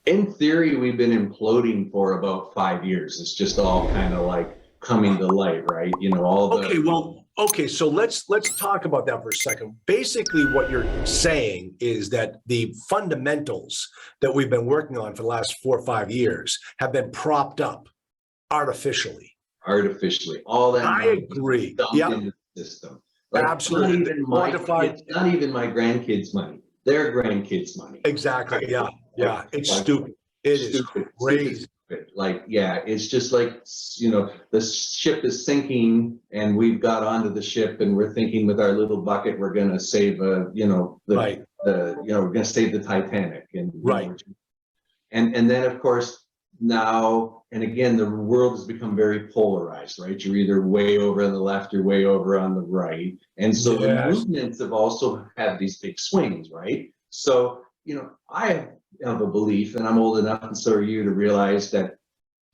In theory, we've been imploding for about 5 years. It's just all kind of like coming to light, right? All the. Okay, so let's talk about that for a second. Basically, what you're saying is that the fundamentals that we've been working on for the last 4 or 5 years have been propped up artificially. All that I agree. dumped Yeah, into the system. Like, absolutely. it's not even my grandkids' money. Their grandkids' money. Exactly. Yeah. It's stupid. It is crazy. Stupid. Like, yeah, it's just like, the ship is sinking and we've got onto the ship and we're thinking with our little bucket, we're going to save, we're going to save the Titanic. And, right. And then, of course, now, and again, the world has become very polarized, right? You're either way over on the left or way over on the right. And so the movements have also had these big swings, right? So, I have a belief, and I'm old enough, and so are you, to realize that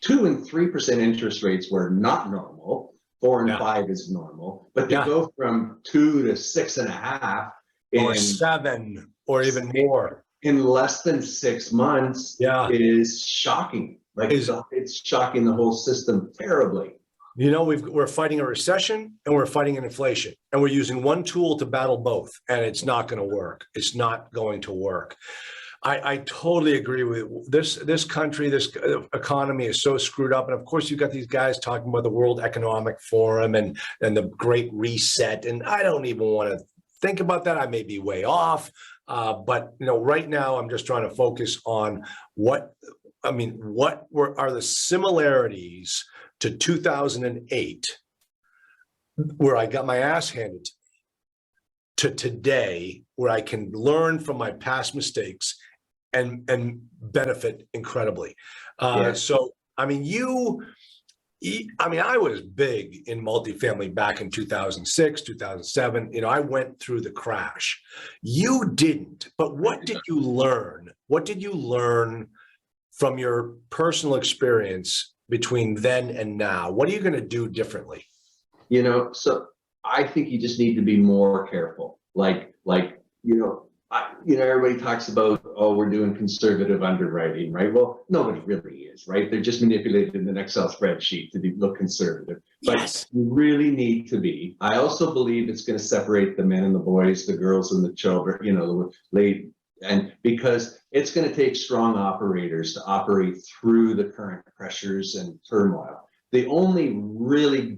2 and 3% interest rates were not normal. 4 and 5 is normal, but to go from 2 to 6.5 or 7 or even more in less than 6 months is shocking. Like, it's shocking the whole system terribly. We're fighting a recession and we're fighting an inflation, and we're using one tool to battle both, and it's not going to work. It's not going to work. I totally agree with you. This country, this economy is so screwed up. And of course, you've got these guys talking about the World Economic Forum and the Great Reset. And I don't even want to think about that. I may be way off. But right now I'm just trying to focus on what are the similarities to 2008, where I got my ass handed to today, where I can learn from my past mistakes and benefit incredibly. So, I was big in multifamily back in 2006, 2007. I went through the crash. You didn't, but what did you learn? What did you learn from your personal experience between then and now? What are you going to do differently? So I think you just need to be more careful. Everybody talks about, we're doing conservative underwriting, right? Well, nobody really is, right? They're just manipulated in an Excel spreadsheet to look conservative. But you really need to be. I also believe it's going to separate the men and the boys, the girls and the children, and because it's going to take strong operators to operate through the current pressures and turmoil. The only really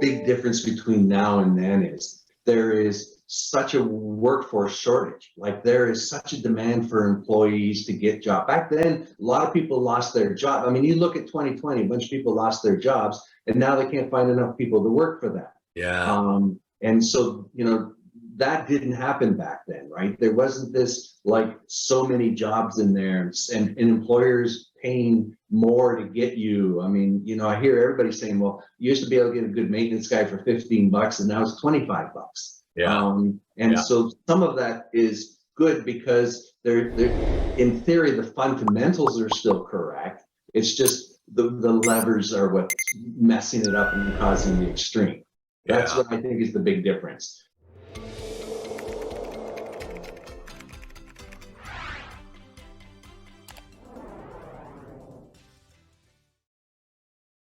big difference between now and then is there is such a workforce shortage. Like, there is such a demand for employees to get jobs. Back then, a lot of people lost their job. I mean, you look at 2020, a bunch of people lost their jobs, and now they can't find enough people to work for them. And so, that didn't happen back then, right? There wasn't this, like, so many jobs in there and employers paying more to get you. I mean, I hear everybody saying, well, you used to be able to get a good maintenance guy for $15 and now it's $25. So some of that is good because they're in theory, the fundamentals are still correct. It's just the levers are what's messing it up and causing the extreme. That's what I think is the big difference.